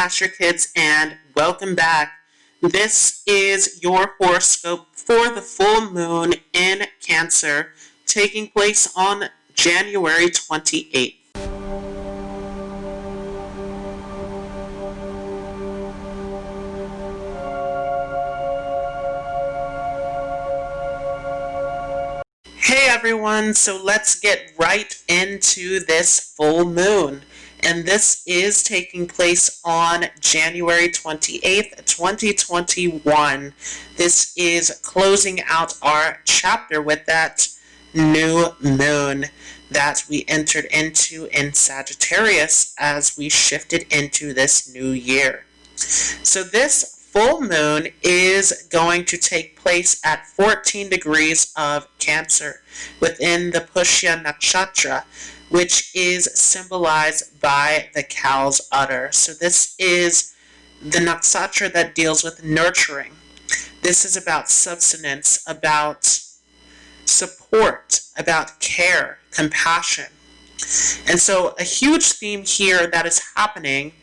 Astro Kids, and welcome back. This is your horoscope for the full moon in Cancer, taking place on January 28th. Hey everyone, so let's get right into this full moon. And this is taking place on January 28th, 2021. This is closing out our chapter with that new moon that we entered into in Sagittarius as we shifted into this new year. So this full moon is going to take place at 14 degrees of Cancer within the Pushya Nakshatra, which is symbolized by the cow's udder. So this is the nakshatra that deals with nurturing. This is about substance, about support, about care, compassion. And so a huge theme here that is happening,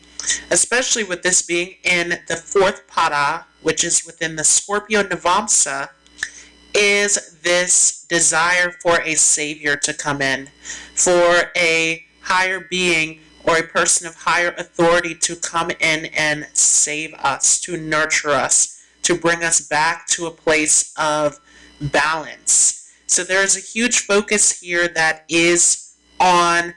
especially with this being in the fourth pada, which is within the Scorpio Navamsa, is this desire for a savior to come in, for a higher being or a person of higher authority to come in and save us, to nurture us, to bring us back to a place of balance. So there is a huge focus here that is on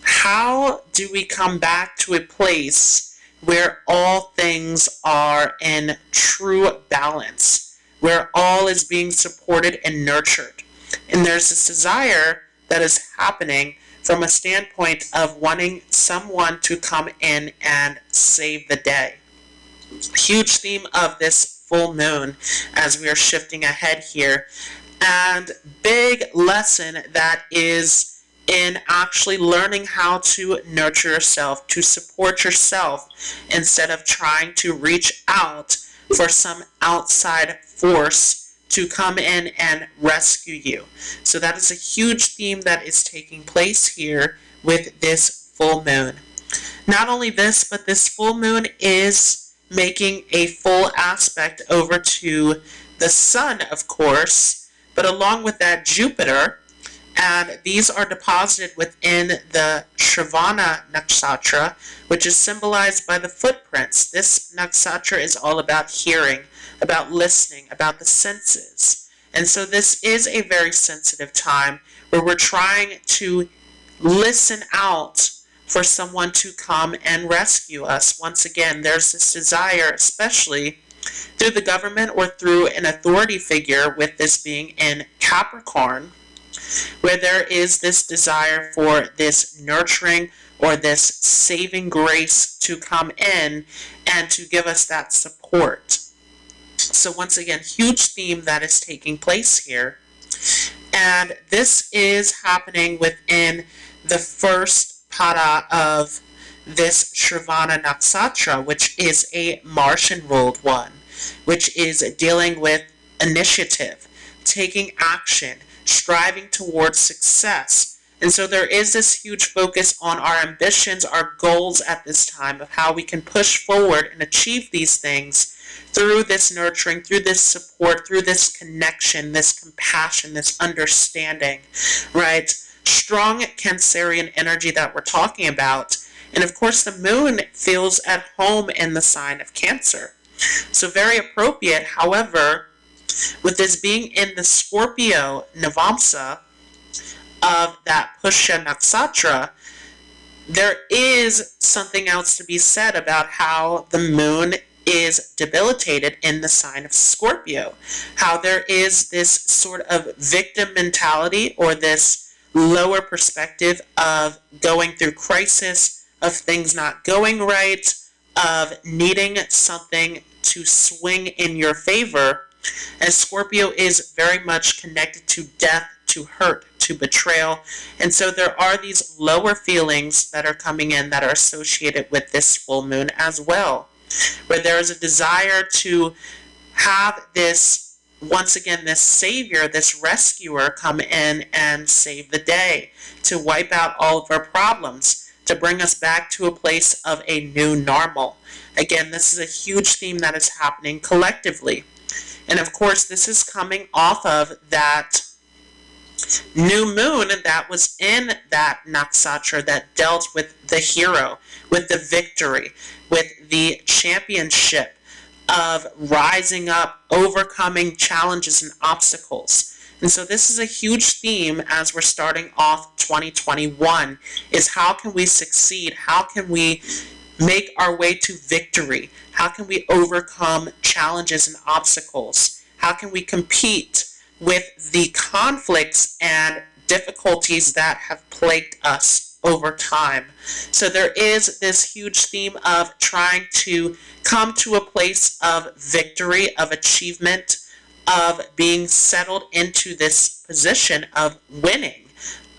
how do we come back to a place where all things are in true balance, where all is being supported and nurtured. And there's this desire that is happening from a standpoint of wanting someone to come in and save the day. Huge theme of this full moon as we are shifting ahead here. And big lesson that is in actually learning how to nurture yourself, to support yourself, instead of trying to reach out for some outside force to come in and rescue you. So that is a huge theme that is taking place here with this full moon. Not only this, but this full moon is making a full aspect over to the sun, of course, but along with that, Jupiter. And these are deposited within the Shravana Nakshatra, which is symbolized by the footprints. This Nakshatra is all about hearing, about listening, about the senses. And so this is a very sensitive time where we're trying to listen out for someone to come and rescue us. Once again, there's this desire, especially through the government or through an authority figure, with this being in Capricorn, where there is this desire for this nurturing or this saving grace to come in and to give us that support. So once again, huge theme that is taking place here. And this is happening within the first pada of this Shravana Nakshatra, which is a Martian-ruled one, which is dealing with initiative, taking action, striving towards success. And so there is this huge focus on our ambitions, our goals at this time, of how we can push forward and achieve these things through this nurturing, through this support, through this connection, this compassion, this understanding, right? Strong Cancerian energy that we're talking about. And of course, the moon feels at home in the sign of Cancer. So very appropriate. However, with this being in the Scorpio Navamsa of that Pushya Nakshatra, there is something else to be said about how the moon is debilitated in the sign of Scorpio. How there is this sort of victim mentality, or this lower perspective of going through crisis, of things not going right, of needing something to swing in your favor. As Scorpio is very much connected to death, to hurt, to betrayal. And so there are these lower feelings that are coming in that are associated with this full moon as well, where there is a desire to have this, once again, this savior, this rescuer come in and save the day, to wipe out all of our problems, to bring us back to a place of a new normal. Again, this is a huge theme that is happening collectively. And of course, this is coming off of that new moon that was in that Nakshatra that dealt with the hero, with the victory, with the championship of rising up, overcoming challenges and obstacles. And so this is a huge theme as we're starting off 2021, is how can we succeed? How can we make our way to victory? How can we overcome challenges and obstacles? How can we compete with the conflicts and difficulties that have plagued us over time? So there is this huge theme of trying to come to a place of victory, of achievement, of being settled into this position of winning,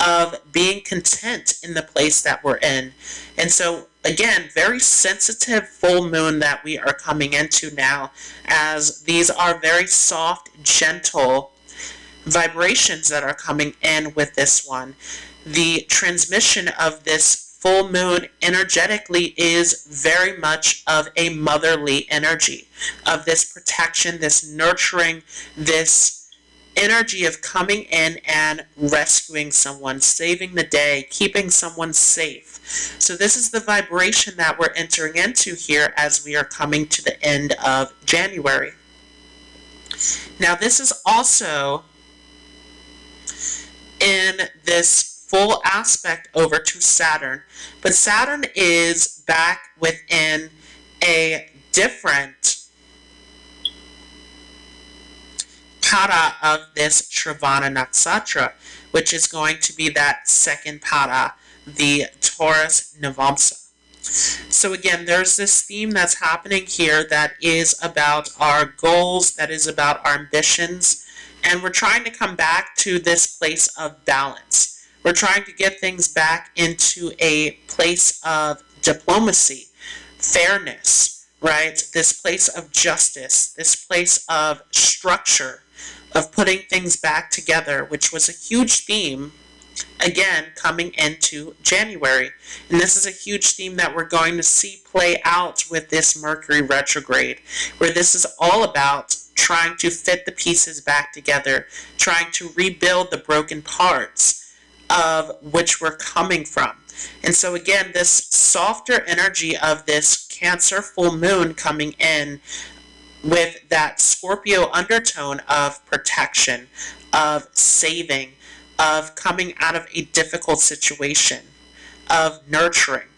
of being content in the place that we're in. And so again, very sensitive full moon that we are coming into now, as these are very soft, gentle vibrations that are coming in with this one. The transmission of this full moon energetically is very much of a motherly energy, of this protection, this nurturing, this energy of coming in and rescuing someone, saving the day, keeping someone safe. So this is the vibration that we're entering into here as we are coming to the end of January. Now this is also in this full aspect over to Saturn, but Saturn is back within a different pada of this Shravana Nakshatra, which is going to be that second pada, the Taurus Navamsa. So again, there's this theme that's happening here that is about our goals, that is about our ambitions, and we're trying to come back to this place of balance. We're trying to get things back into a place of diplomacy, fairness, right? This place of justice, this place of structure, of putting things back together, which was a huge theme, again, coming into January. And this is a huge theme that we're going to see play out with this Mercury retrograde, where this is all about trying to fit the pieces back together, trying to rebuild the broken parts of which we're coming from. And so again, this softer energy of this Cancer full moon coming in with that Scorpio undertone of protection, of saving, of coming out of a difficult situation, of nurturing.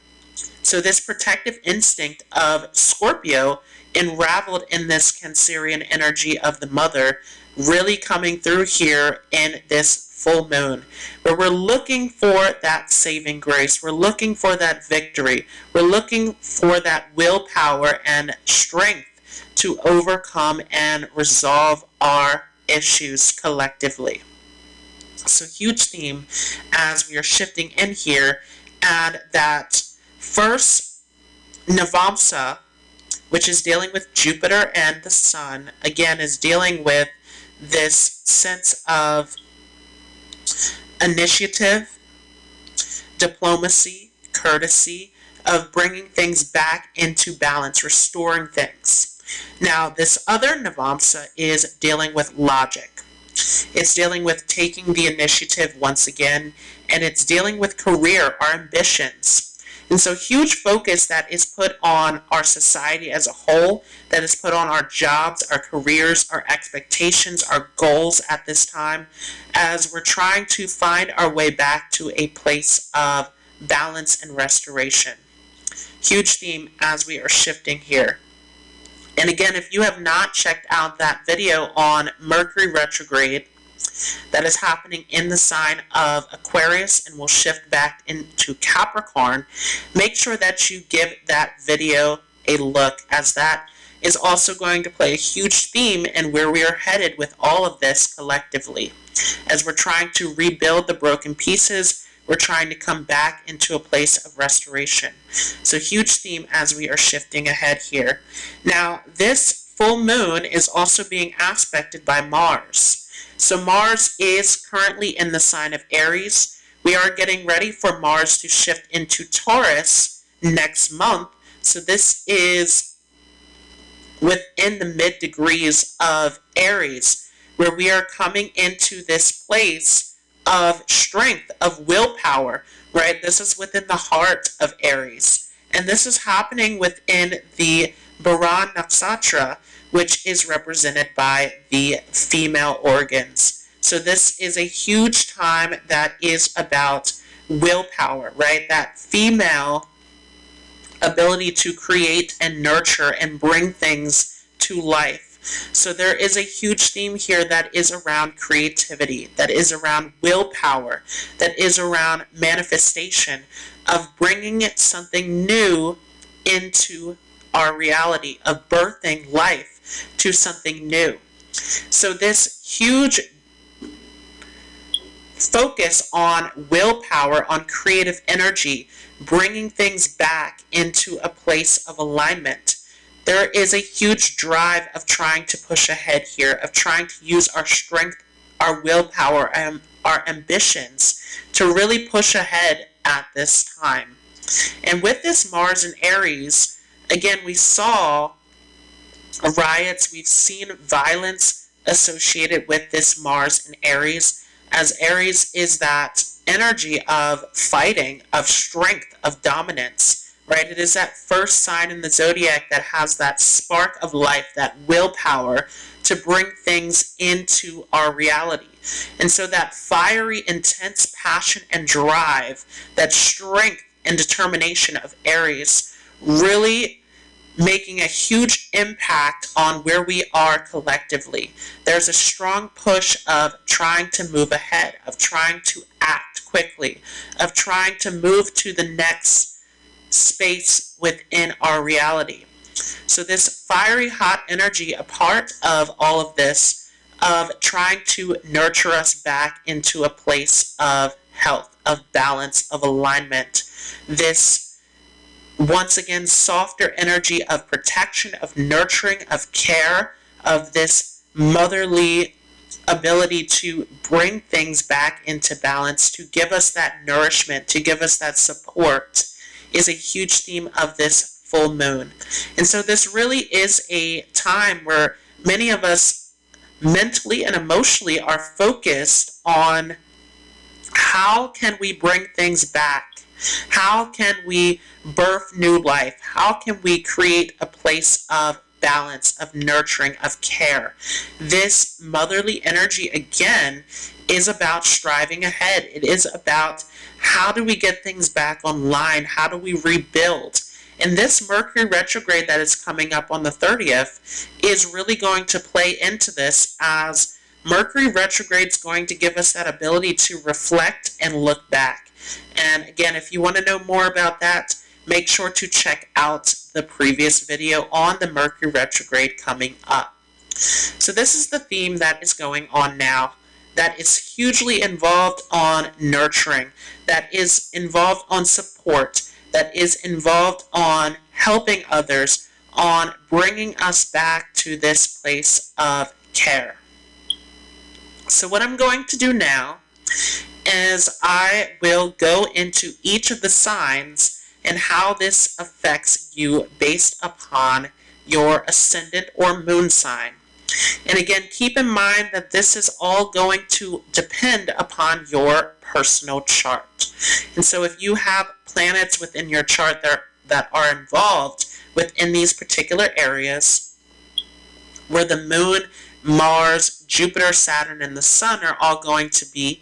So this protective instinct of Scorpio unraveled in this Cancerian energy of the mother, really coming through here in this full moon, where we're looking for that saving grace, we're looking for that victory, we're looking for that willpower and strength to overcome and resolve our issues collectively. So huge theme as we are shifting in here, and that first Navamsa, which is dealing with Jupiter and the Sun, again is dealing with this sense of initiative, diplomacy, courtesy, of bringing things back into balance, restoring things. Now, this other Navamsa is dealing with logic. It's dealing with taking the initiative once again, and it's dealing with career, our ambitions. And so huge focus that is put on our society as a whole, that is put on our jobs, our careers, our expectations, our goals at this time, as we're trying to find our way back to a place of balance and restoration. Huge theme as we are shifting here. And again, if you have not checked out that video on Mercury retrograde, that is happening in the sign of Aquarius and will shift back into Capricorn, make sure that you give that video a look, as that is also going to play a huge theme in where we are headed with all of this collectively. As we're trying to rebuild the broken pieces, we're trying to come back into a place of restoration. So huge theme as we are shifting ahead here. Now, this full moon is also being aspected by Mars. So Mars is currently in the sign of Aries, We are getting ready for Mars to shift into Taurus next month. So this is within the mid degrees of Aries, where we are coming into this place of strength, of willpower, right? This is within the heart of Aries. And this is happening within the Bharan Nakshatra, which is represented by the female organs. So this is a huge time that is about willpower, right? That female ability to create and nurture and bring things to life. So there is a huge theme here that is around creativity, that is around willpower, that is around manifestation, of bringing something new into our reality, of birthing life to something new. So this huge focus on willpower, on creative energy, bringing things back into a place of alignment. There is a huge drive of trying to push ahead here, of trying to use our strength, our willpower, and our ambitions to really push ahead at this time. And with this Mars in Aries, again, we saw riots, we've seen violence associated with this Mars in Aries, as Aries is that energy of fighting, of strength, of dominance. Right? It is that first sign in the zodiac that has that spark of life, that willpower to bring things into our reality. And so that fiery, intense passion and drive, that strength and determination of Aries, really making a huge impact on where we are collectively. There's a strong push of trying to move ahead, of trying to act quickly, of trying to move to the next space within our reality. So this fiery hot energy, a part of all of this, of trying to nurture us back into a place of health, of balance, of alignment. This, once again, softer energy of protection, of nurturing, of care, of this motherly ability to bring things back into balance, to give us that nourishment, to give us that support, is a huge theme of this full moon. And so this really is a time where many of us mentally and emotionally are focused on how can we bring things back? How can we birth new life? How can we create a place of balance, of nurturing, of care? This motherly energy, again, is about striving ahead. It is about how do we get things back online? How do we rebuild? And this Mercury retrograde that is coming up on the 30th is really going to play into this, as Mercury retrograde is going to give us that ability to reflect and look back. And again, if you want to know more about that, make sure to check out the previous video on the Mercury retrograde coming up. So this is the theme that is going on now, that is hugely involved on nurturing, that is involved on support, that is involved on helping others, on bringing us back to this place of care. So what I'm going to do now is I will go into each of the signs and how this affects you based upon your ascendant or moon sign. And again, keep in mind that this is all going to depend upon your personal chart. And so if you have planets within your chart that are involved within these particular areas, where the moon, Mars, Jupiter, Saturn, and the sun are all going to be,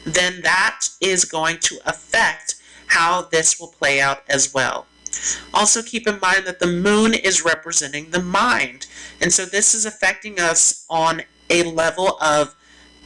then that is going to affect how this will play out as well. Also keep in mind that the moon is representing the mind, and so this is affecting us on a level of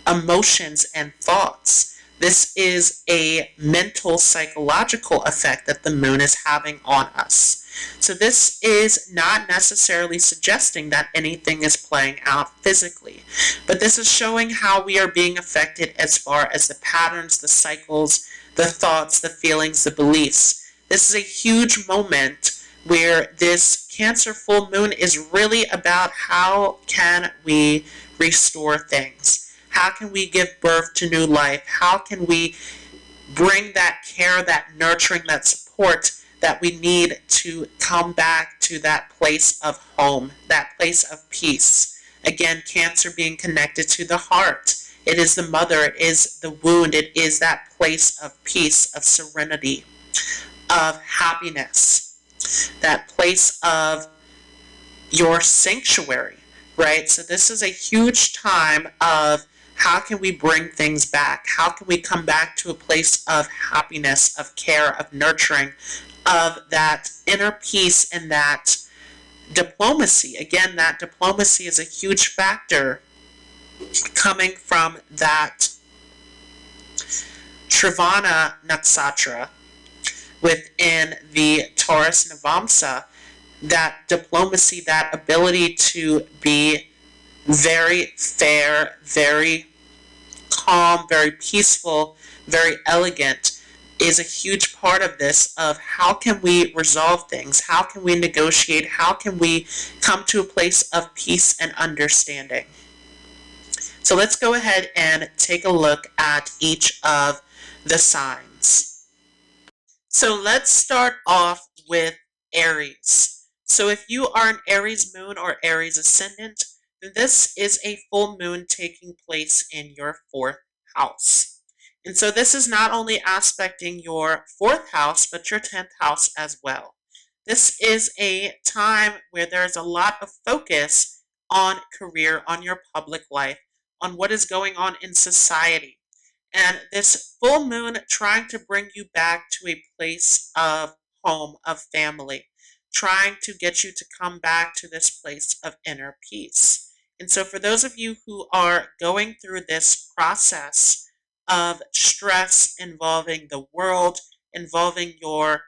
emotions and thoughts. This is a mental, psychological effect that the moon is having on us. So this is not necessarily suggesting that anything is playing out physically, but this is showing how we are being affected as far as the patterns, the cycles, the thoughts, the feelings, the beliefs. This is a huge moment where this Cancer full moon is really about how can we restore things? How can we give birth to new life? How can we bring that care, that nurturing, that support that we need to come back to that place of home, that place of peace. Again, Cancer being connected to the heart. It is the mother, it is the wound, it is that place of peace, of serenity, of happiness, that place of your sanctuary, right? So this is a huge time of how can we bring things back? How can we come back to a place of happiness, of care, of nurturing, of that inner peace and that diplomacy? Again, that diplomacy is a huge factor coming from that Trivana Nakshatra within the Taurus Navamsa, that diplomacy, that ability to be very fair, very calm, very peaceful, very elegant is a huge part of this, of how can we resolve things, how can we negotiate, how can we come to a place of peace and understanding. So let's go ahead and take a look at each of the signs. So let's start off with Aries. So if you are an Aries moon or Aries ascendant, then this is a full moon taking place in your 4th house. And so this is not only aspecting your 4th house, but your 10th house as well. This is a time where there's a lot of focus on career, on your public life, on what is going on in society. And this full moon trying to bring you back to a place of home, of family, trying to get you to come back to this place of inner peace. And so for those of you who are going through this process of stress involving the world, involving your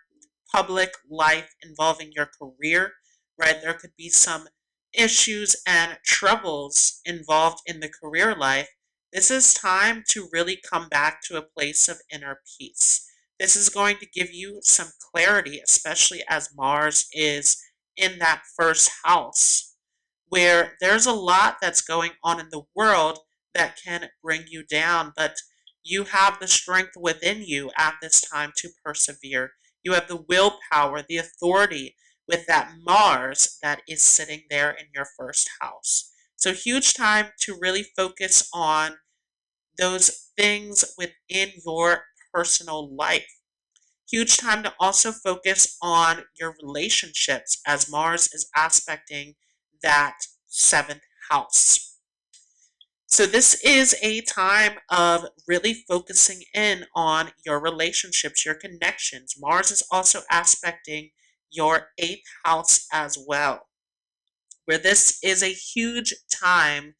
public life, involving your career, right? There could be some issues and troubles involved in the career life. This is time to really come back to a place of inner peace. This is going to give you some clarity, especially as Mars is in that 1st house, where there's a lot that's going on in the world that can bring you down, but you have the strength within you at this time to persevere. You have the willpower, the authority with that Mars that is sitting there in your 1st house. So huge time to really focus on those things within your personal life. Huge time to also focus on your relationships as Mars is aspecting that 7th house. So this is a time of really focusing in on your relationships, your connections. Mars is also aspecting your 8th house as well, where this is a huge time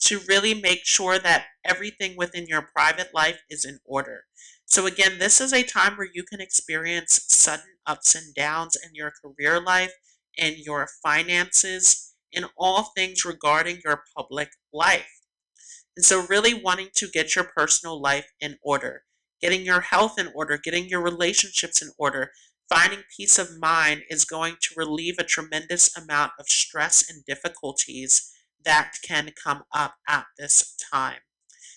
to really make sure that everything within your private life is in order. So again, this is a time where you can experience sudden ups and downs in your career life, in your finances, in all things regarding your public life. And so really wanting to get your personal life in order, getting your health in order, getting your relationships in order, finding peace of mind is going to relieve a tremendous amount of stress and difficulties that can come up at this time.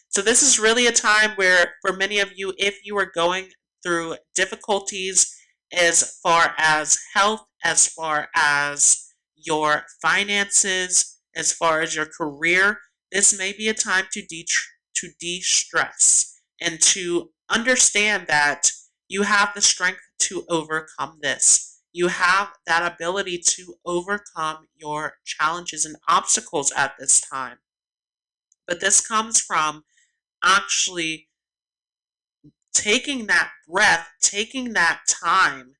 So this is really a time where, for many of you, if you are going through difficulties as far as health, as far as your finances, as far as your career, this may be a time to de-stress and to understand that you have the strength to overcome this. You have that ability to overcome your challenges and obstacles at this time. But this comes from actually taking that breath, taking that time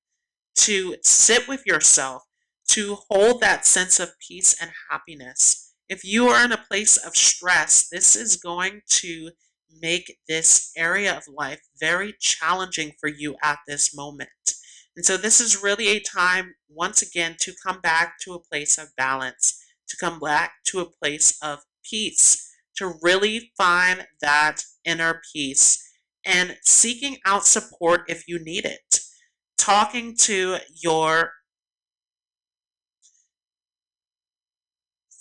to sit with yourself, to hold that sense of peace and happiness. If you are in a place of stress, this is going to make this area of life very challenging for you at this moment. And so this is really a time, once again, to come back to a place of balance, to come back to a place of peace, to really find that inner peace and seeking out support if you need it. Talking to your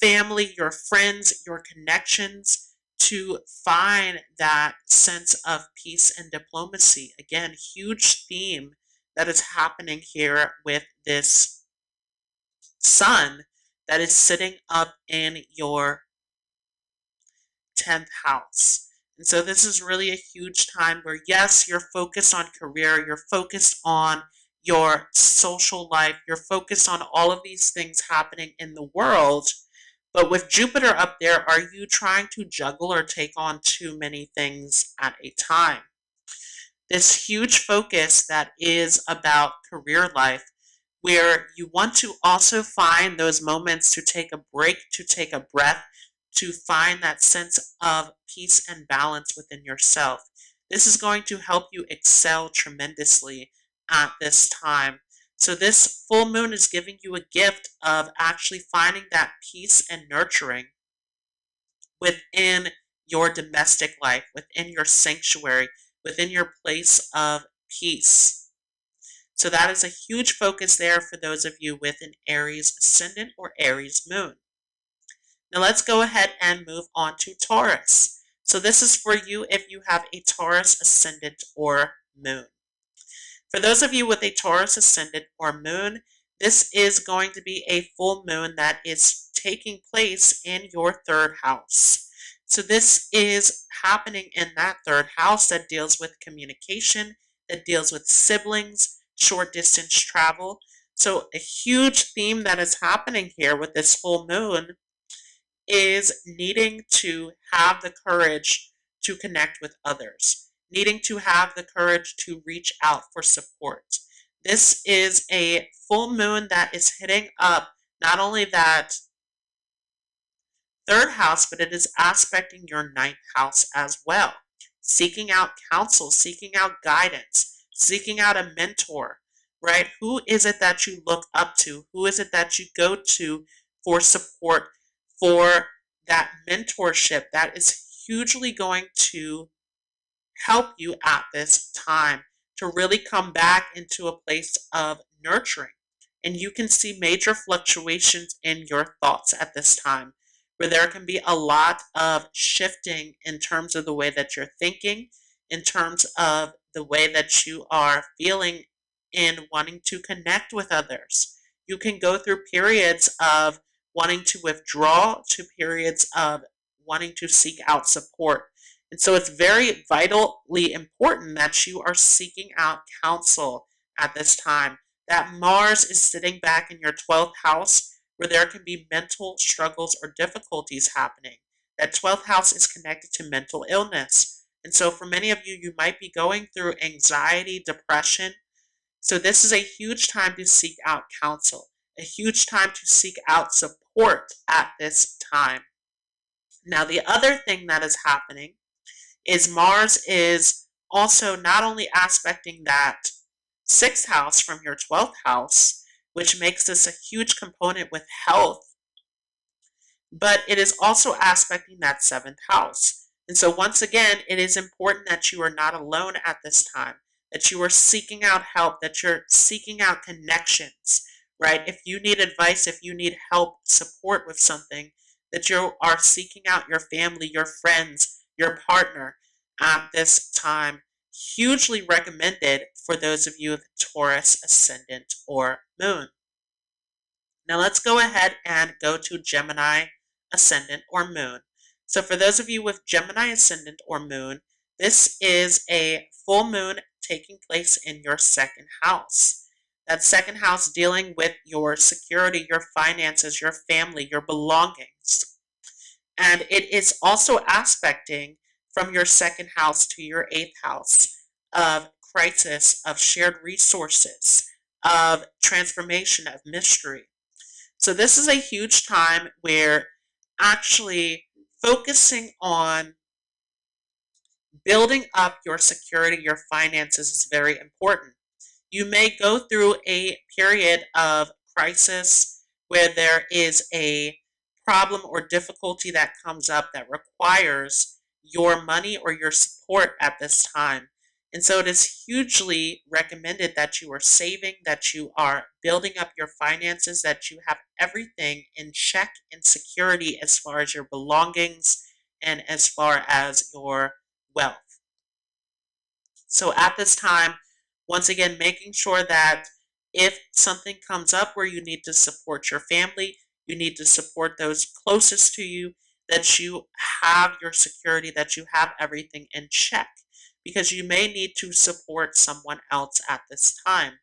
family, your friends, your connections, to find that sense of peace and diplomacy. Again, huge theme that is happening here with this sun that is sitting up in your 10th house. And so this is really a huge time where, yes, you're focused on career, you're focused on your social life, you're focused on all of these things happening in the world. But with Jupiter up there, are you trying to juggle or take on too many things at a time? This huge focus that is about career life, where you want to also find those moments to take a break, to take a breath, to find that sense of peace and balance within yourself. This is going to help you excel tremendously at this time. So this full moon is giving you a gift of actually finding that peace and nurturing within your domestic life, within your sanctuary, within your place of peace. So that is a huge focus there for those of you with an Aries Ascendant or Aries Moon. Now let's go ahead and move on to Taurus. So this is for you if you have a Taurus Ascendant or Moon. For those of you with a Taurus Ascendant or Moon, this is going to be a full moon that is taking place in your 3rd house. So this is happening in that 3rd house that deals with communication, that deals with siblings, short distance travel. So a huge theme that is happening here with this full moon is needing to have the courage to connect with others, needing to have the courage to reach out for support. This is a full moon that is hitting up not only that 3rd house, but it is aspecting your 9th house as well. Seeking out counsel, seeking out guidance, seeking out a mentor, right? Who is it that you look up to? Who is it that you go to for support, for that mentorship that is hugely going to help you at this time to really come back into a place of nurturing? And you can see major fluctuations in your thoughts at this time, where there can be a lot of shifting in terms of the way that you're thinking, in terms of the way that you are feeling in wanting to connect with others. You can go through periods of wanting to withdraw to periods of wanting to seek out support. And so it's very vitally important that you are seeking out counsel at this time. That Mars is sitting back in your 12th house, where there can be mental struggles or difficulties happening. That 12th house is connected to mental illness. And so for many of you, you might be going through anxiety, depression. So this is a huge time to seek out counsel, a huge time to seek out support at this time. Now, the other thing that is happening is Mars is also not only aspecting that 6th house from your 12th house, which makes this a huge component with health, but it is also aspecting that 7th house. And so once again, it is important that you are not alone at this time, that you are seeking out help, that you're seeking out connections, right? If you need advice, if you need help, support with something, that you are seeking out your family, your friends, your partner at this time. Hugely recommended for those of you with Taurus Ascendant or Moon. Now let's go ahead and go to Gemini Ascendant or Moon. So for those of you with Gemini Ascendant or Moon, this is a full moon taking place in your 2nd house. That 2nd house dealing with your security, your finances, your family, your belongings. And it is also aspecting from your 2nd house to your 8th house of crisis, of shared resources, of transformation, of mystery. So this is a huge time where actually focusing on building up your security, your finances is very important. You may go through a period of crisis where there is a problem or difficulty that comes up that requires your money or your support at this time. And so it is hugely recommended that you are saving, that you are building up your finances, that you have everything in check and security as far as your belongings and as far as your wealth. So at this time, once again, making sure that if something comes up where you need to support your family, you need to support those closest to you, that you have your security, that you have everything in check, because you may need to support someone else at this time,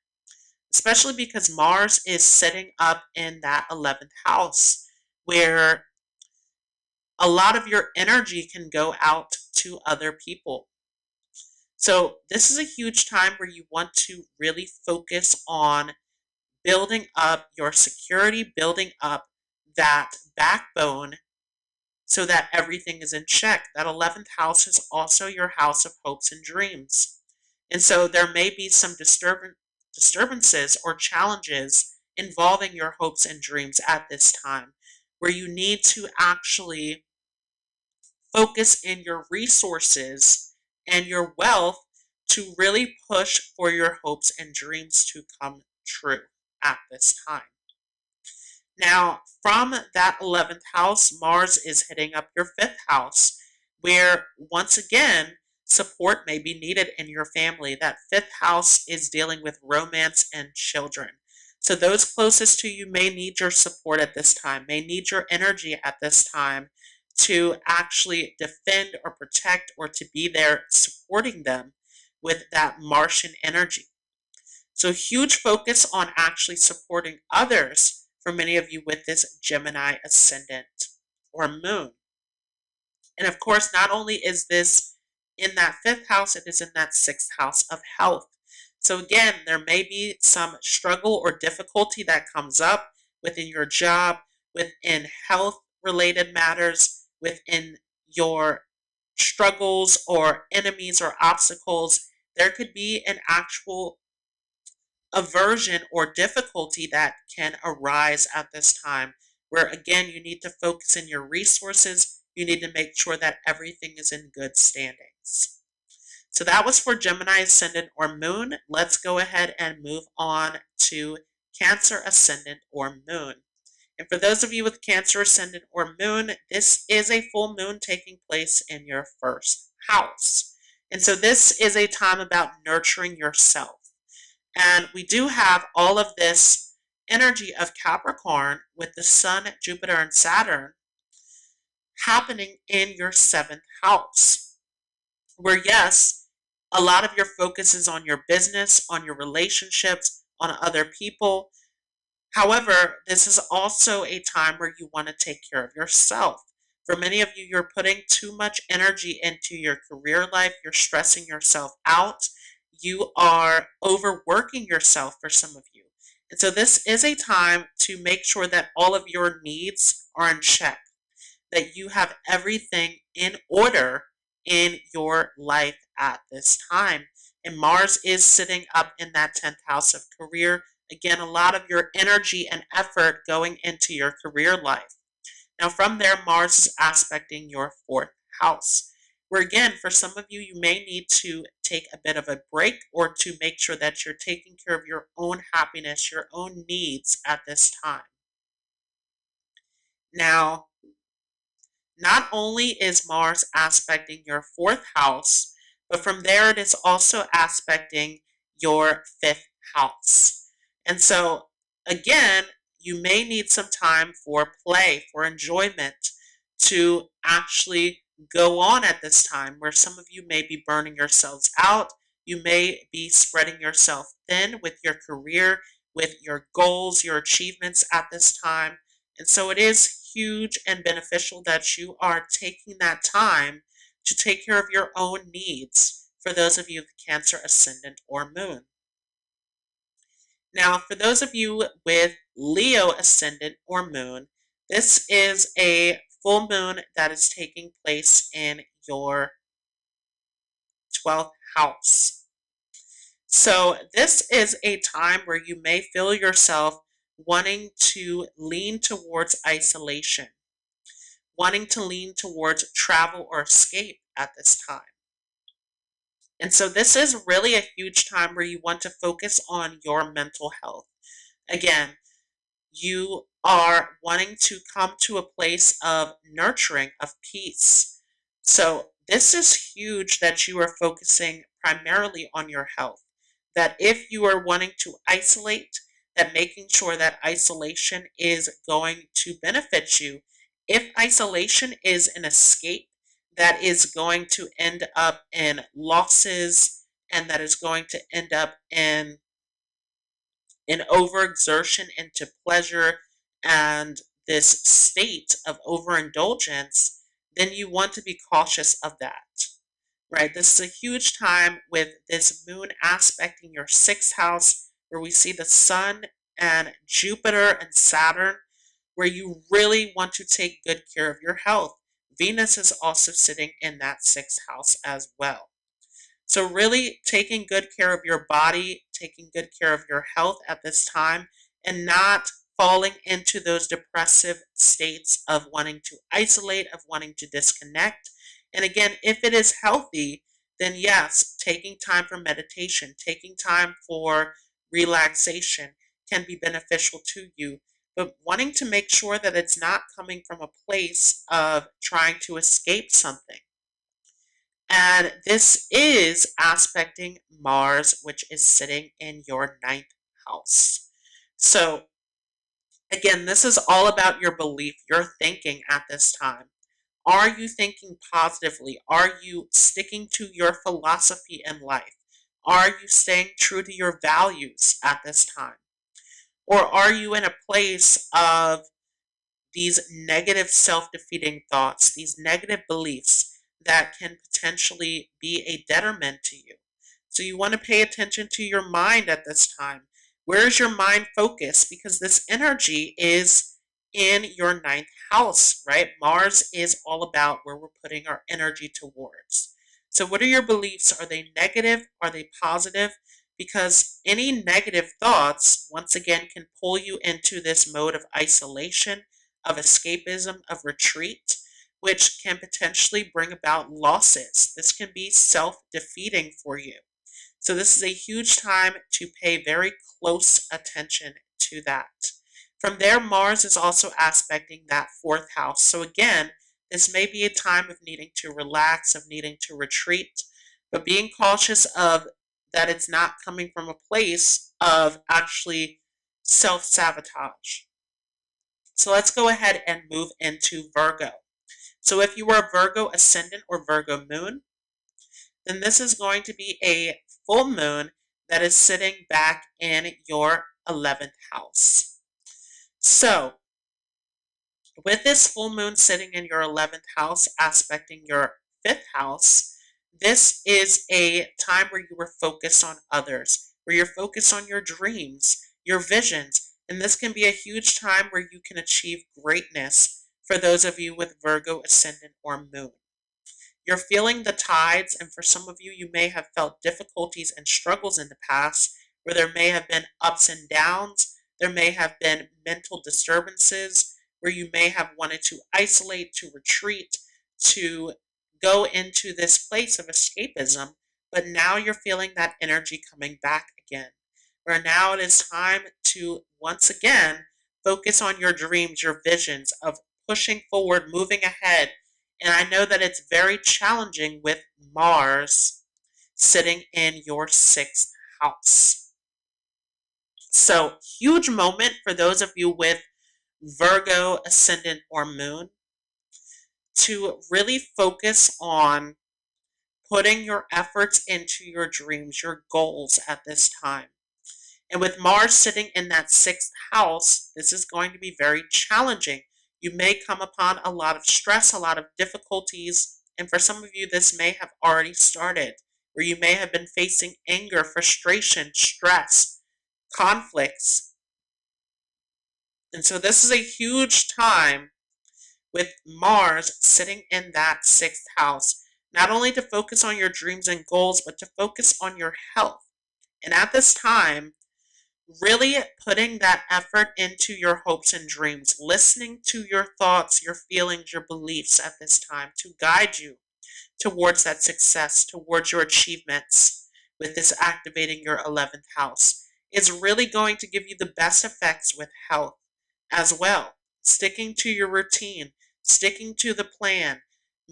especially because Mars is sitting up in that 11th house where a lot of your energy can go out to other people. So this is a huge time where you want to really focus on building up your security, building up that backbone so that everything is in check. That 11th house is also your house of hopes and dreams. And so there may be some disturbances or challenges involving your hopes and dreams at this time, where you need to actually focus in your resources and your wealth to really push for your hopes and dreams to come true at this time. Now, from that 11th house, Mars is hitting up your 5th house, where once again, support may be needed in your family. That 5th house is dealing with romance and children. So those closest to you may need your support at this time, may need your energy at this time to actually defend or protect or to be there supporting them with that Martian energy. So huge focus on actually supporting others for many of you with this Gemini Ascendant or Moon. And of course, not only is this in that 5th house, it is in that 6th house of health. So again, there may be some struggle or difficulty that comes up within your job, within health related matters, within your struggles or enemies or obstacles. There could be an actual aversion or difficulty that can arise at this time, where again, you need to focus in your resources. You need to make sure that everything is in good standings. So that was for Gemini Ascendant or Moon. Let's go ahead and move on to Cancer Ascendant or Moon. And for those of you with Cancer Ascendant or Moon, this is a full moon taking place in your 1st house. And so this is a time about nurturing yourself. And we do have all of this energy of Capricorn with the Sun, Jupiter, and Saturn happening in your 7th house, where yes, a lot of your focus is on your business, on your relationships, on other people. However, this is also a time where you want to take care of yourself. For many of you, you're putting too much energy into your career life. You're stressing yourself out. You are overworking yourself for some of you. And so this is a time to make sure that all of your needs are in check, that you have everything in order in your life at this time. And Mars is sitting up in that 10th house of career. Again, a lot of your energy and effort going into your career life. Now from there, Mars is aspecting your 4th house, where again, for some of you, you may need to take a bit of a break or to make sure that you're taking care of your own happiness, your own needs at this time. Now, not only is Mars aspecting your 4th house, but from there it is also aspecting your 5th house. And so, again, you may need some time for play, for enjoyment, to actually go on at this time, where some of you may be burning yourselves out. You may be spreading yourself thin with your career, with your goals, your achievements at this time. And so it is huge and beneficial that you are taking that time to take care of your own needs for those of you with Cancer Ascendant or Moon. Now, for those of you with Leo Ascendant or Moon, this is a full moon that is taking place in your 12th house. So this is a time where you may feel yourself wanting to lean towards isolation, wanting to lean towards travel or escape at this time. And so this is really a huge time where you want to focus on your mental health. Again, you are wanting to come to a place of nurturing, of peace, So this is huge that you are focusing primarily on your health. That if you are wanting to isolate, that making sure that isolation is going to benefit you. If isolation is an escape, that is going to end up in losses and that is going to end up in overexertion into pleasure and this state of overindulgence, then you want to be cautious of that, right? This is a huge time with this moon aspecting your sixth house, where we see the sun and Jupiter and Saturn, where you really want to take good care of your health. Venus is also sitting in that sixth house as well. So, really taking good care of your body, taking good care of your health at this time, and not falling into those depressive states of wanting to isolate, of wanting to disconnect. And again, if it is healthy, then yes, taking time for meditation, taking time for relaxation can be beneficial to you. But wanting to make sure that it's not coming from a place of trying to escape something. And this is aspecting Mars, which is sitting in your ninth house. So, again, this is all about your belief, your thinking at this time. Are you thinking positively? Are you sticking to your philosophy in life? Are you staying true to your values at this time? Or are you in a place of these negative self-defeating thoughts, these negative beliefs that can potentially be a detriment to you? So you want to pay attention to your mind at this time. Where is your mind focused? Because this energy is in your ninth house, right? Mars is all about where we're putting our energy towards. So what are your beliefs? Are they negative? Are they positive? Because any negative thoughts, once again, can pull you into this mode of isolation, of escapism, of retreat, which can potentially bring about losses. This can be self-defeating for you. So this is a huge time to pay very close attention to that. From there, Mars is also aspecting that fourth house. So again, this may be a time of needing to relax, of needing to retreat, but being cautious of that it's not coming from a place of actually self-sabotage. So let's go ahead and move into Virgo. So if you are a Virgo Ascendant or Virgo Moon, then this is going to be a full moon that is sitting back in your 11th house. So with this full moon sitting in your 11th house, aspecting your 5th house, this is a time where you are focused on others, where you're focused on your dreams, your visions, and this can be a huge time where you can achieve greatness for those of you with Virgo Ascendant or Moon. You're feeling the tides, and for some of you, you may have felt difficulties and struggles in the past where there may have been ups and downs. There may have been mental disturbances where you may have wanted to isolate, to retreat, to go into this place of escapism, but now you're feeling that energy coming back again, where now it is time to once again focus on your dreams, your visions of pushing forward, moving ahead. And I know that it's very challenging with Mars sitting in your sixth house. So, huge moment for those of you with Virgo, Ascendant, or Moon to really focus on putting your efforts into your dreams, your goals at this time. And with Mars sitting in that sixth house, this is going to be very challenging. You may come upon a lot of stress, a lot of difficulties, and for some of you, this may have already started, where you may have been facing anger, frustration, stress, conflicts. And so this is a huge time with Mars sitting in that sixth house, not only to focus on your dreams and goals, but to focus on your health. And at this time, really putting that effort into your hopes and dreams, listening to your thoughts, your feelings, your beliefs at this time to guide you towards that success, towards your achievements with this activating your 11th house is really going to give you the best effects with health as well. Sticking to your routine, sticking to the plan,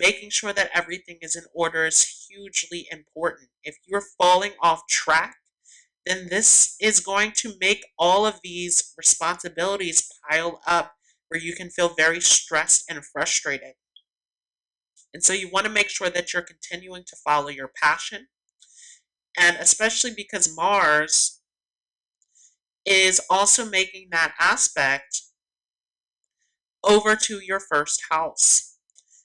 making sure that everything is in order is hugely important. If you're falling off track, then this is going to make all of these responsibilities pile up where you can feel very stressed and frustrated. And so you want to make sure that you're continuing to follow your passion. And especially because Mars is also making that aspect over to your first house.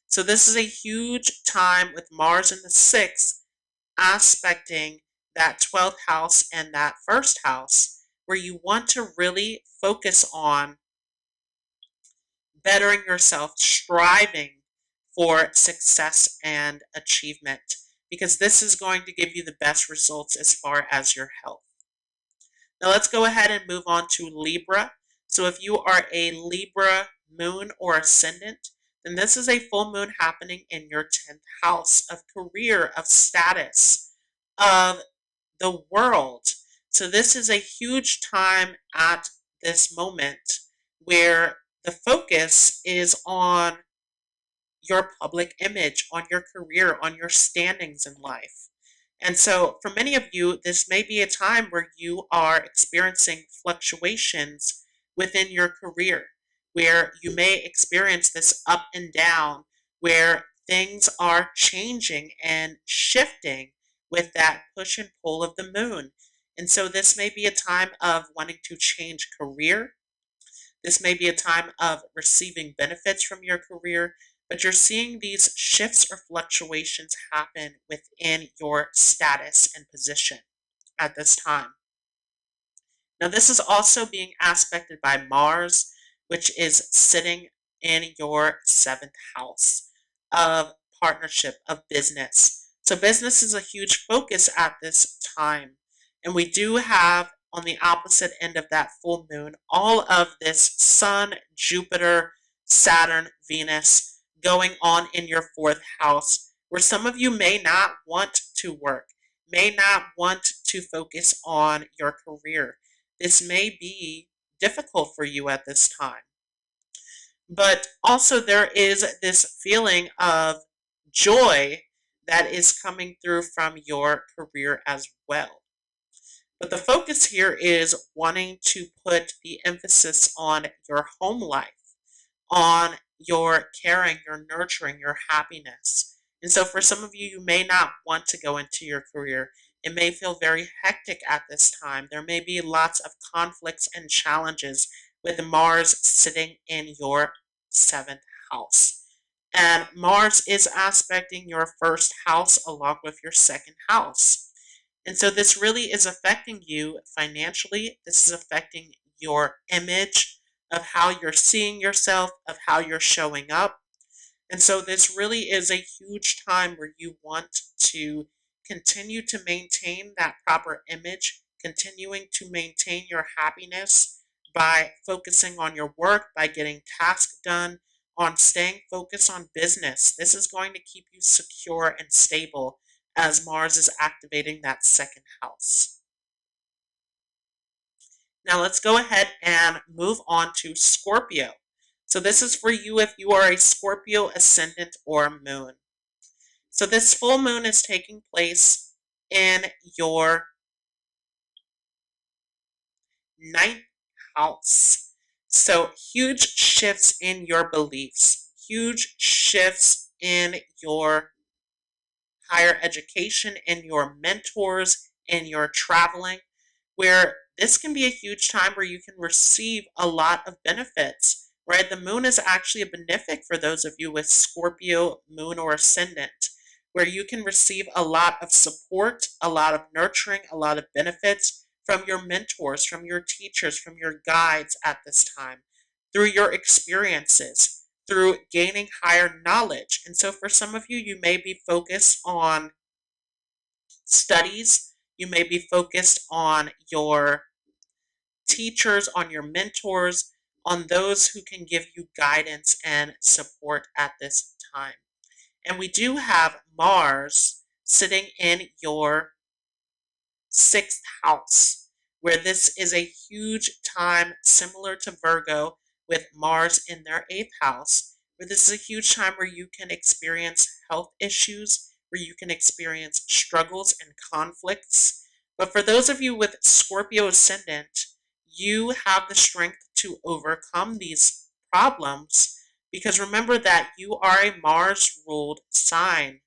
So this is a huge time with Mars in the sixth aspecting that 12th house and that first house, where you want to really focus on bettering yourself, striving for success and achievement, because this is going to give you the best results as far as your health. Now let's go ahead and move on to Libra. So if you are a Libra moon or ascendant, then this is a full moon happening in your 10th house of career, of status, of the world. So this is a huge time at this moment where the focus is on your public image, on your career, on your standings in life. And so for many of you, this may be a time where you are experiencing fluctuations within your career, where you may experience this up and down, where things are changing and shifting with that push and pull of the moon. And so this may be a time of wanting to change career. This may be a time of receiving benefits from your career, but you're seeing these shifts or fluctuations happen within your status and position at this time. Now, this is also being aspected by Mars, which is sitting in your 7th house of partnership, of business. So business is a huge focus at this time. And we do have on the opposite end of that full moon, all of this Sun, Jupiter, Saturn, Venus going on in your 4th house, where some of you may not want to work, may not want to focus on your career. This may be difficult for you at this time. But also there is this feeling of joy that is coming through from your career as well. But the focus here is wanting to put the emphasis on your home life, on your caring, your nurturing, your happiness. And so for some of you, you may not want to go into your career. It may feel very hectic at this time. There may be lots of conflicts and challenges with Mars sitting in your 7th house. And Mars is aspecting your first house along with your second house. And so this really is affecting you financially. This is affecting your image of how you're seeing yourself, of how you're showing up. And so this really is a huge time where you want to continue to maintain that proper image, continuing to maintain your happiness by focusing on your work, by getting tasks done, on staying focused on business. This is going to keep you secure and stable as Mars is activating that second house. Now let's go ahead and move on to Scorpio. So this is for you if you are a Scorpio ascendant or moon. So this full moon is taking place in your 9th house. So huge shifts in your beliefs, huge shifts in your higher education, in your mentors, in your traveling, where this can be a huge time where you can receive a lot of benefits, right? The moon is actually a benefic for those of you with Scorpio moon or ascendant, where you can receive a lot of support, a lot of nurturing, a lot of benefits from your mentors, from your teachers, from your guides at this time, through your experiences, through gaining higher knowledge. And so for some of you, you may be focused on studies, you may be focused on your teachers, on your mentors, on those who can give you guidance and support at this time. And we do have Mars sitting in your 6th house, where this is a huge time similar to Virgo with Mars in their 8th house, where this is a huge time where you can experience health issues, where you can experience struggles and conflicts. But for those of you with Scorpio Ascendant, you have the strength to overcome these problems because remember that you are a Mars ruled sign.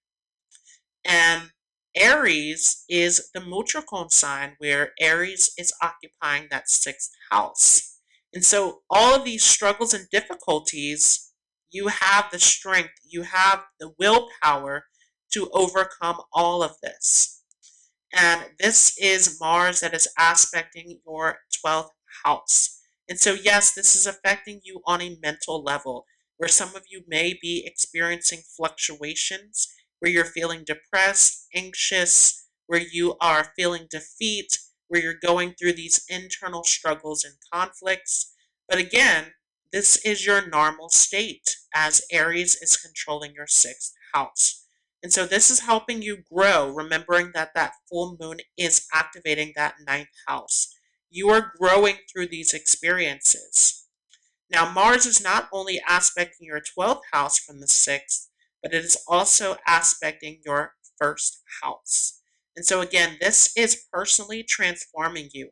And Aries is the Mutricone sign where Aries is occupying that sixth house. And so all of these struggles and difficulties, you have the strength, you have the willpower to overcome all of this. And this is Mars that is aspecting your 12th house. And so, yes, this is affecting you on a mental level, where some of you may be experiencing fluctuations, where you're feeling depressed, anxious, where you are feeling defeat, where you're going through these internal struggles and conflicts. But again, this is your normal state as Aries is controlling your sixth house. And so this is helping you grow, remembering that that full moon is activating that ninth house. You are growing through these experiences. Now, Mars is not only aspecting your 12th house from the 6th, but it is also aspecting your first house. And so again, this is personally transforming you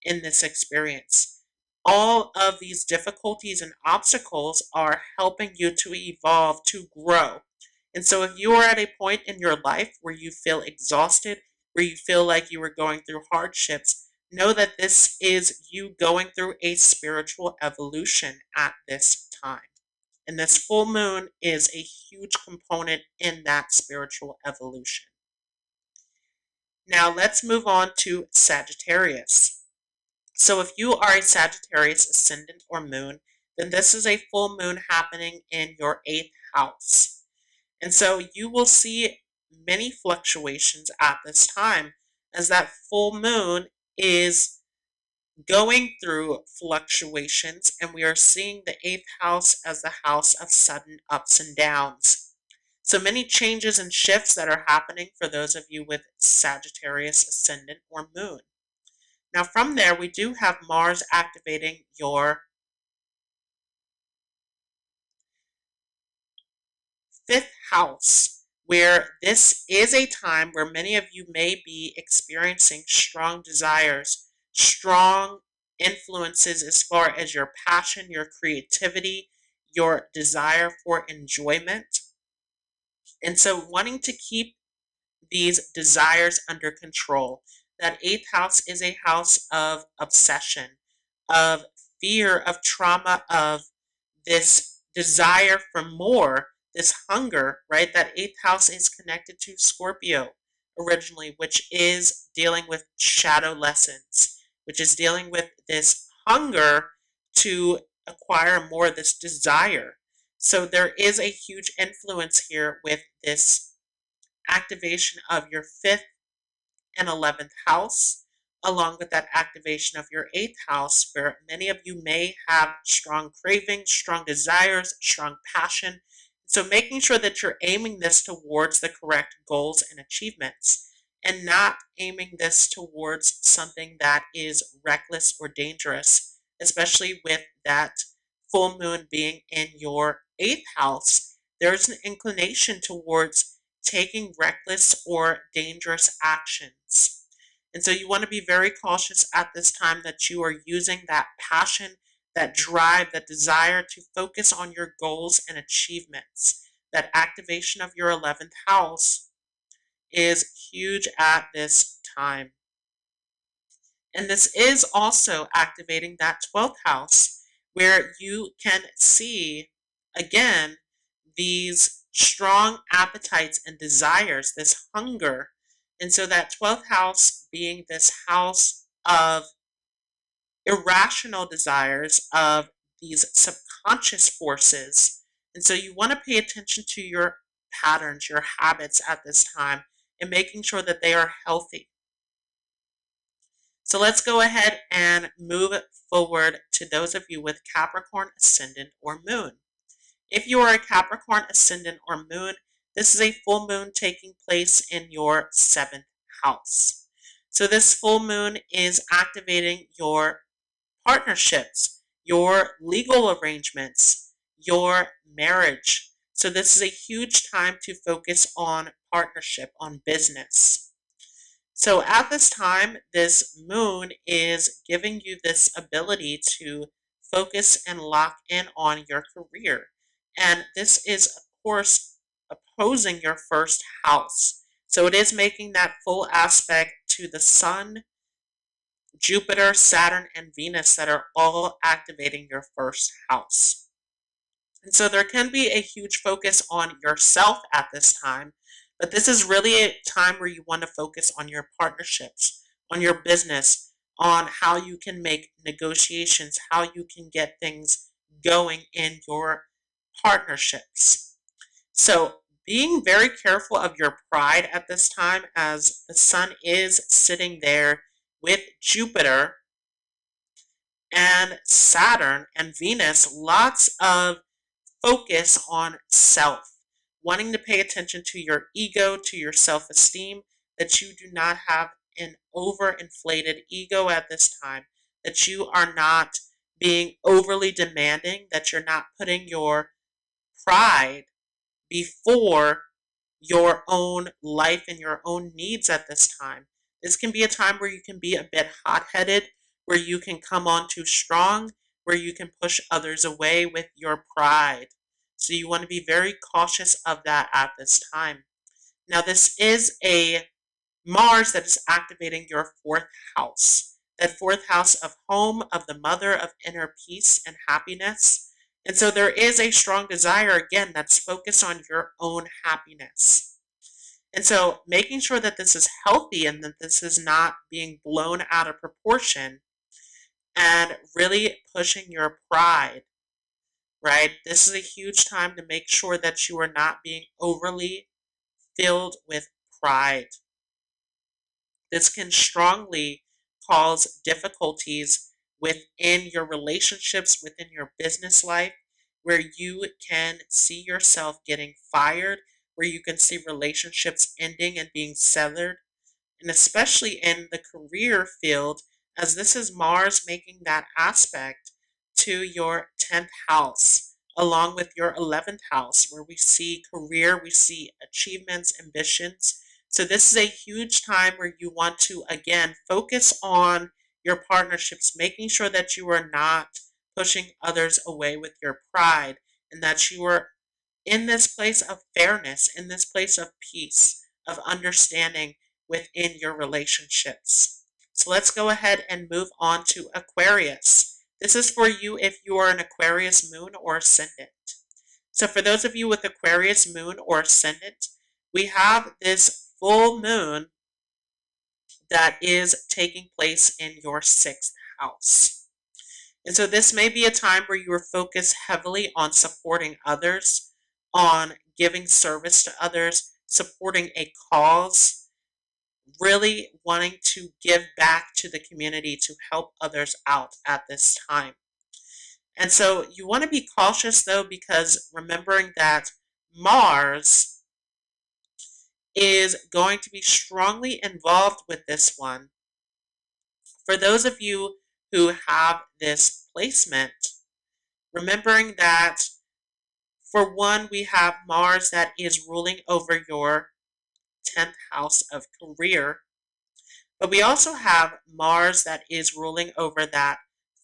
in this experience. All of these difficulties and obstacles are helping you to evolve, to grow. And so if you are at a point in your life where you feel exhausted, where you feel like you are going through hardships, know that this is you going through a spiritual evolution at this time. And this full moon is a huge component in that spiritual evolution. Now let's move on to Sagittarius. So if you are a Sagittarius ascendant or moon, then this is a full moon happening in your 8th house. And so you will see many fluctuations at this time as that full moon is going through fluctuations, and we are seeing the 8th house as the house of sudden ups and downs. So many changes and shifts that are happening for those of you with Sagittarius ascendant or moon. Now from there, we do have Mars activating your 5th house, where this is a time where many of you may be experiencing strong desires, strong influences as far as your passion, your creativity, your desire for enjoyment. And so wanting to keep these desires under control. That 8th house is a house of obsession, of fear, of trauma, of this desire for more, this hunger, right? That 8th house is connected to Scorpio originally, which is dealing with shadow lessons, which is dealing with this hunger to acquire more, this desire. So there is a huge influence here with this activation of your 5th and 11th house, along with that activation of your 8th house, where many of you may have strong cravings, strong desires, strong passion. So making sure that you're aiming this towards the correct goals and achievements, and not aiming this towards something that is reckless or dangerous, especially with that full moon being in your 8th house. There's an inclination towards taking reckless or dangerous actions. And so you want to be very cautious at this time that you are using that passion, that drive, that desire to focus on your goals and achievements. That activation of your 11th house is huge at this time. And this is also activating that 12th house where you can see, again, these strong appetites and desires, this hunger. And so that 12th house being this house of irrational desires, of these subconscious forces. And so you want to pay attention to your patterns, your habits at this time, and making sure that they are healthy. So let's go ahead and move forward to those of you with Capricorn Ascendant or Moon. If you are a Capricorn Ascendant or Moon, this is a full moon taking place in your 7th house. So this full moon is activating your partnerships, your legal arrangements, your marriage. So this is a huge time to focus on partnership, on business. So at this time, this moon is giving you this ability to focus and lock in on your career. And this is, of course, opposing your first house. So it is making that full aspect to the sun, Jupiter, Saturn, and Venus that are all activating your first house. And so there can be a huge focus on yourself at this time, but this is really a time where you want to focus on your partnerships, on your business, on how you can make negotiations, how you can get things going in your partnerships. So being very careful of your pride at this time, as the sun is sitting there with Jupiter and Saturn and Venus, lots of focus on self, wanting to pay attention to your ego, to your self-esteem, that you do not have an overinflated ego at this time, that you are not being overly demanding, that you're not putting your pride before your own life and your own needs at this time. This can be a time where you can be a bit hot-headed, where you can come on too strong, where you can push others away with your pride. So you want to be very cautious of that at this time. Now, this is a Mars that is activating your fourth house, that fourth house of home, of the mother, of inner peace and happiness. And so there is a strong desire, again, that's focused on your own happiness. And so making sure that this is healthy and that this is not being blown out of proportion and really pushing your pride, right? This is a huge time to make sure that you are not being overly filled with pride. This can strongly cause difficulties within your relationships, within your business life, where you can see yourself getting fired, where you can see relationships ending and being severed, and especially in the career field, as this is Mars making that aspect to your 10th house, along with your 11th house, where we see career, we see achievements, ambitions. So this is a huge time where you want to, again, focus on your partnerships, making sure that you are not pushing others away with your pride, and that you are in this place of fairness, in this place of peace, of understanding within your relationships. So let's go ahead and move on to Aquarius. This is for you if you are an Aquarius moon or ascendant. So for those of you with Aquarius moon or ascendant, we have this full moon that is taking place in your 6th house. And so this may be a time where you are focused heavily on supporting others, on giving service to others, supporting a cause, really wanting to give back to the community to help others out at this time. And so you want to be cautious though, because remembering that Mars is going to be strongly involved with this one. For those of you who have this placement, remembering that for one, we have Mars that is ruling over your 10th house of career, but we also have Mars that is ruling over that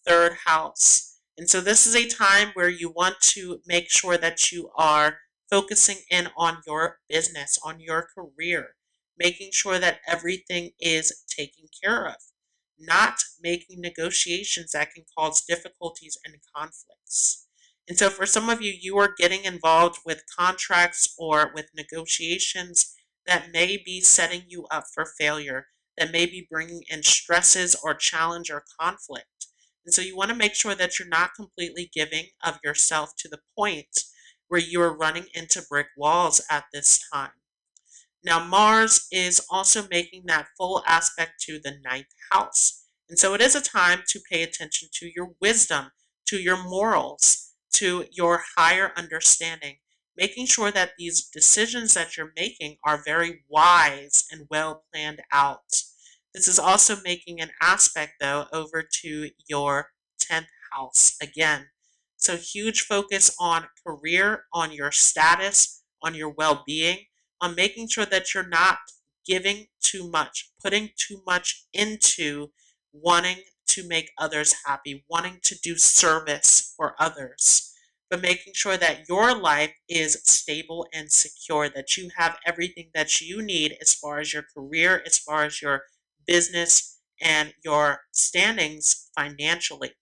3rd house. And so this is a time where you want to make sure that you are focusing in on your business, on your career, making sure that everything is taken care of, not making negotiations that can cause difficulties and conflicts. And so for some of you, you are getting involved with contracts or with negotiations that may be setting you up for failure, that may be bringing in stresses or challenge or conflict. And so you want to make sure that you're not completely giving of yourself to the point where you are running into brick walls at this time. Now, Mars is also making that full aspect to the 9th house. And so it is a time to pay attention to your wisdom, to your morals, to your higher understanding, making sure that these decisions that you're making are very wise and well planned out. This is also making an aspect, though, over to your 10th house again. So huge focus on career, on your status, on your well-being, on making sure that you're not giving too much, putting too much into wanting to make others happy, wanting to do service for others, but making sure that your life is stable and secure, that you have everything that you need as far as your career, as far as your business, and your standings financially.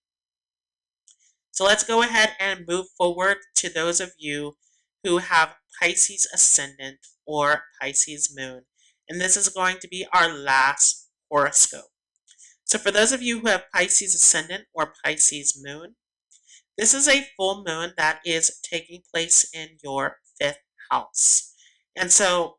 So let's go ahead and move forward to those of you who have Pisces Ascendant or Pisces Moon. And this is going to be our last horoscope. So for those of you who have Pisces Ascendant or Pisces Moon, this is a full moon that is taking place in your 5th house. And so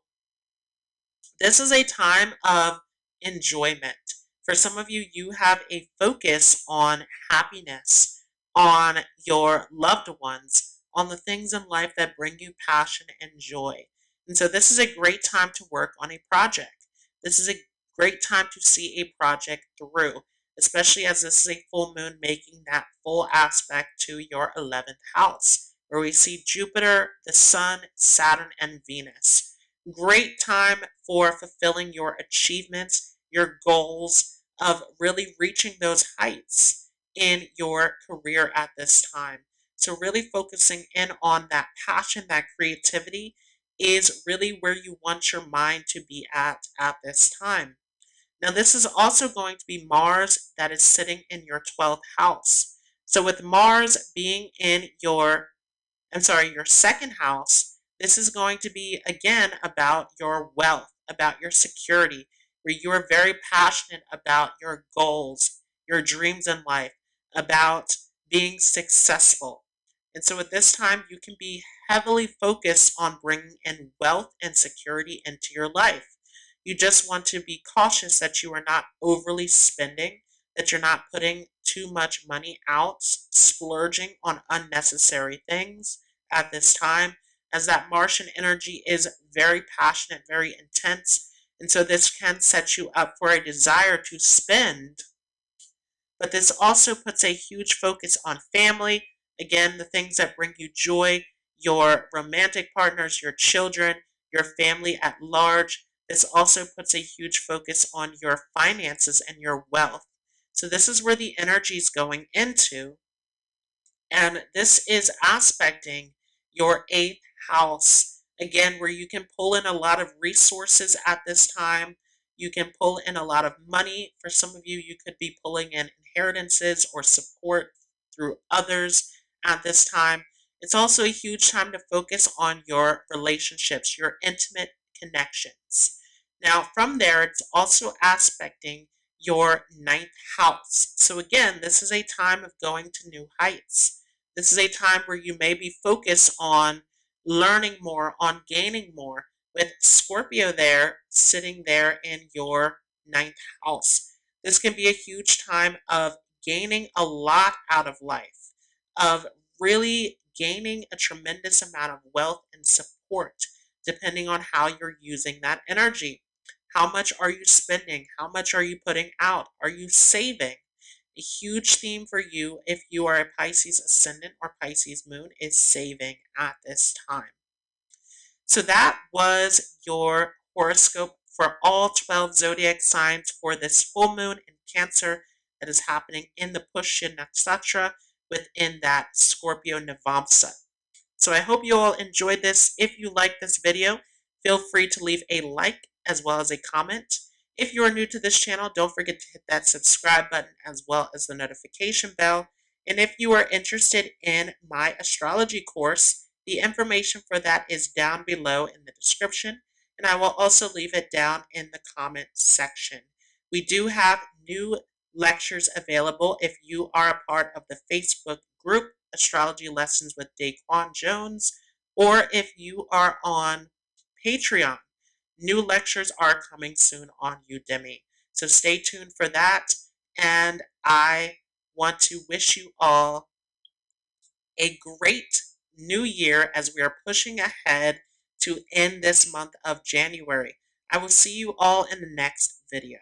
this is a time of enjoyment. For some of you, you have a focus on happiness, on your loved ones, on the things in life that bring you passion and joy. And so this is a great time to work on a project. This is a great time to see a project through, especially as this is a full moon making that full aspect to your 11th house, where we see Jupiter, the Sun, Saturn, and Venus. Great time for fulfilling your achievements, your goals of really reaching those heights in your career at this time. So really focusing in on that passion, that creativity is really where you want your mind to be at this time. Now this is also going to be Mars that is sitting in your 12th house. So with Mars being in your second house, this is going to be, again, about your wealth, about your security, where you are very passionate about your goals, your dreams in life, about being successful. And so at this time, you can be heavily focused on bringing in wealth and security into your life. You just want to be cautious that you are not overly spending, that you're not putting too much money out, splurging on unnecessary things at this time, as that Martian energy is very passionate, very intense. And so this can set you up for a desire to spend, but this also puts a huge focus on family. Again, the things that bring you joy, your romantic partners, your children, your family at large. This also puts a huge focus on your finances and your wealth. So this is where the energy is going into. And this is aspecting your 8th house, again, where you can pull in a lot of resources at this time. You can pull in a lot of money. For some of you, you could be pulling in inheritances or support through others at this time. It's also a huge time to focus on your relationships, your intimate connections. Now, from there, it's also aspecting your 9th house. So again, this is a time of going to new heights. This is a time where you may be focused on learning more, on gaining more, with Scorpio there, sitting there in your 9th house. This can be a huge time of gaining a lot out of life, of really gaining a tremendous amount of wealth and support, depending on how you're using that energy. How much are you spending? How much are you putting out? Are you saving? A huge theme for you, if you are a Pisces Ascendant or Pisces Moon, is saving at this time. So that was your horoscope for all 12 zodiac signs for this full moon in Cancer that is happening in the Pushya Nakshatra within that Scorpio Navamsa. So I hope you all enjoyed this. If you like this video, feel free to leave a like as well as a comment. If you are new to this channel, don't forget to hit that subscribe button as well as the notification bell. And if you are interested in my astrology course, the information for that is down below in the description, and I will also leave it down in the comment section. We do have new lectures available if you are a part of the Facebook group, Astrology Lessons with Daquan Jones, or if you are on Patreon. New lectures are coming soon on Udemy. So stay tuned for that, and I want to wish you all a great new year as we are pushing ahead to end this month of January. I will see you all in the next video.